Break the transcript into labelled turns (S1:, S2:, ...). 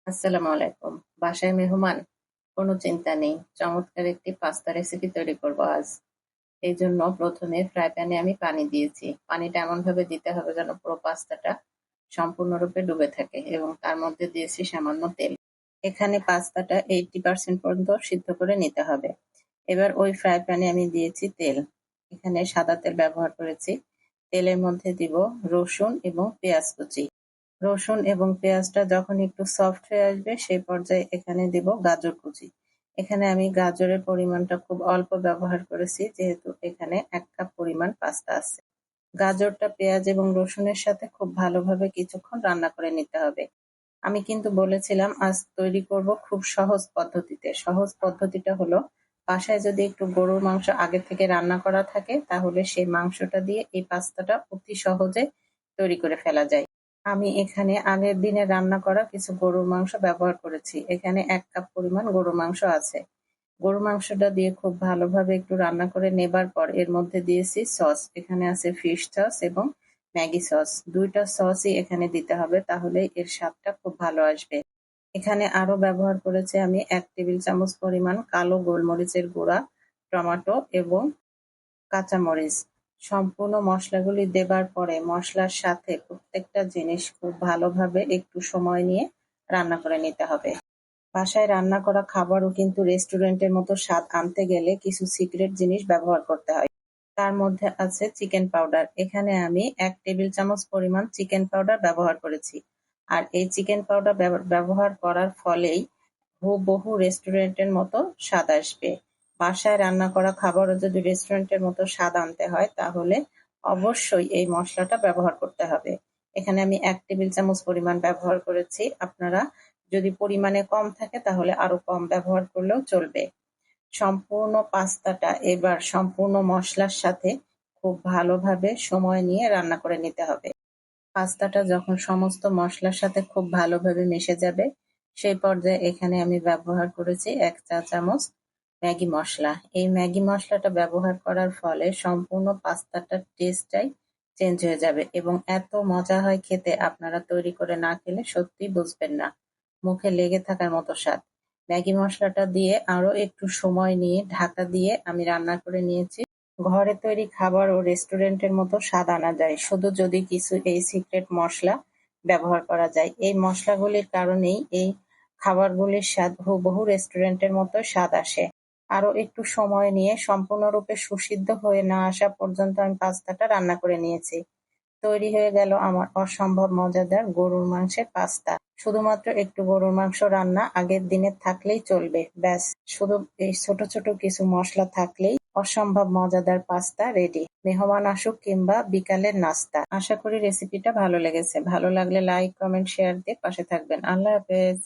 S1: আসসালামু আলাইকুম। বাসায় মেহমান? কোনো চিন্তা নেই। চমৎকার একটি পাস্তা রেসিপি তৈরি করব আজ। এইজন্য ১ম এ ফ্রাই প্যানে আমি পানি দিয়েছি। পানিটা এমনভাবে দিতে হবে যেন পুরো পাস্তাটা সম্পূর্ণরূপে ডুবে থাকে এবং তার মধ্যে দিয়েছি সামান্য তেল। এখানে পাস্তাটা 80% পর্যন্ত সিদ্ধ করে নিতে হবে। এবার ওই ফ্রাই প্যানে আমি দিয়েছি তেল। এখানে সাদা তেল ব্যবহার করেছি। তেলের মধ্যে দিব রসুন এবং পেঁয়াজ কুচি। রসুন এবং পেঁয়াজটা যখন একটু সফট হয়ে আসবে সেই পর্যায়ে এখানে দিব গাজর কুচি। এখানে আমি গাজরের পরিমাণটা খুব অল্প ব্যবহার করেছি যেহেতু এখানে ১ কাপ পরিমাণ পাস্তা আছে। গাজরটা পেঁয়াজ এবং রসুনের সাথে খুব ভালোভাবে কিছুক্ষণ রান্না করে নিতে হবে। আমি কিন্তু বলেছিলাম আজ তৈরি করব খুব সহজ পদ্ধতিতে। সহজ পদ্ধতিটা হলো বাসায় যদি একটু গরুর মাংস আগে থেকে রান্না করা থাকে তাহলে সেই মাংসটা দিয়ে এই পাস্তাটা অতি সহজে তৈরি করে ফেলা যায়। আমি এখানে আগের দিনে রান্না করা কিছু গরুর মাংস ব্যবহার করেছি। এখানে ১ কাপ পরিমাণ গরুর মাংস আছে। গরুর মাংসটা দিয়ে খুব ভালোভাবে একটু রান্না করে নেবার পর এর মধ্যে দিয়েছি সস। এখানে আছে ফিশ সস এবং ম্যাগি সস। ২ টা সসই এখানে দিতে হবে তাহলেই এর স্বাদটা খুব ভালো আসবে। এখানে আরো ব্যবহার করেছি আমি ১ টেবিল চামচ পরিমাণ কালো গোলমরিচের গুঁড়া, টমেটো এবং কাঁচামরিচ। সম্পূর্ণ মসলাগুলি দেবার পরে মসলার সাথে প্রত্যেকটা জিনিস খুব ভালোভাবে একটু সময় নিয়ে রান্না করে নিতে হবে। বাসায় রান্না করা খাবারও কিন্তু রেস্টুরেন্টের মতো স্বাদ আনতে গেলে কিছু সিক্রেট জিনিস ব্যবহার করতে হয়। তার মধ্যে আছে চিকেন পাউডার। এখানে আমি ১ টেবিল চামচ পরিমাণ চিকেন পাউডার ব্যবহার করেছি। আর এই চিকেন পাউডার ব্যবহার করার ফলেই হুবহু রেস্টুরেন্টের মতো স্বাদ আসবে। বাসায় রান্না করা খাবারও যদি রেস্টুরেন্টের মতো স্বাদ আনতে হয় তাহলে অবশ্যই এই মসলাটা ব্যবহার করতে হবে। এখানে আমি ১ টেবিল চামচ পরিমাণ ব্যবহার করেছি। আপনারা যদি পরিমাণে কম থাকে তাহলে আরো কম ব্যবহার করলেও চলবে। সম্পূর্ণ পাস্তাটা এবার সম্পূর্ণ মসলার সাথে খুব ভালোভাবে সময় নিয়ে রান্না করে নিতে হবে। পাস্তাটা যখন সমস্ত মসলার সাথে খুব ভালোভাবে মিশে যাবে সেই পর্যায়ে এখানে আমি ব্যবহার করেছি ১ চা চামচ ম্যাগি মসলা। এই ম্যাগি মসলাটা ব্যবহার করার ফলে সম্পূর্ণ পাস্তাটার টেস্টটাই চেঞ্জ হয়ে যাবে এবং এত মজা হয় খেতে আপনারা তৈরি করে না খেলে সত্যিই বুঝবেন না। মুখে লেগে থাকার মতো স্বাদ। ম্যাগি মসলাটা দিয়ে আরো একটু সময় নিয়ে ঢাকা দিয়ে আমি রান্না করে নিয়েছি। ঘরে তৈরি খাবার ও রেস্টুরেন্টের মতো স্বাদ আনা যায় শুধু যদি কিছু এই সিক্রেট মসলা ব্যবহার করা যায়। এই মসলাগুলির কারণেই এই খাবারগুলির স্বাদ হুবহু রেস্টুরেন্টের মতো স্বাদ আসে। আরো একটু সময় নিয়ে সম্পূর্ণরূপে সুসিদ্ধ হয়ে না আসা পর্যন্ত আমি পাস্তাটা রান্না করে নিয়েছি। তৈরি হয়ে গেল আমার অসম্ভব মজাদার গরুর মাংসের পাস্তা। শুধুমাত্র একটু গরুর মাংস রান্না আগের দিনের থাকলেই চলবে। ব্যাস শুধু এই ছোট ছোট কিছু মসলা থাকলেই অসম্ভব মজাদার পাস্তা রেডি। মেহমান আসুক কিংবা বিকালের নাস্তা। আশা করি রেসিপিটা ভালো লেগেছে। ভালো লাগলে লাইক, কমেন্ট, শেয়ার দিয়ে পাশে থাকবেন। আল্লাহ হাফেজ।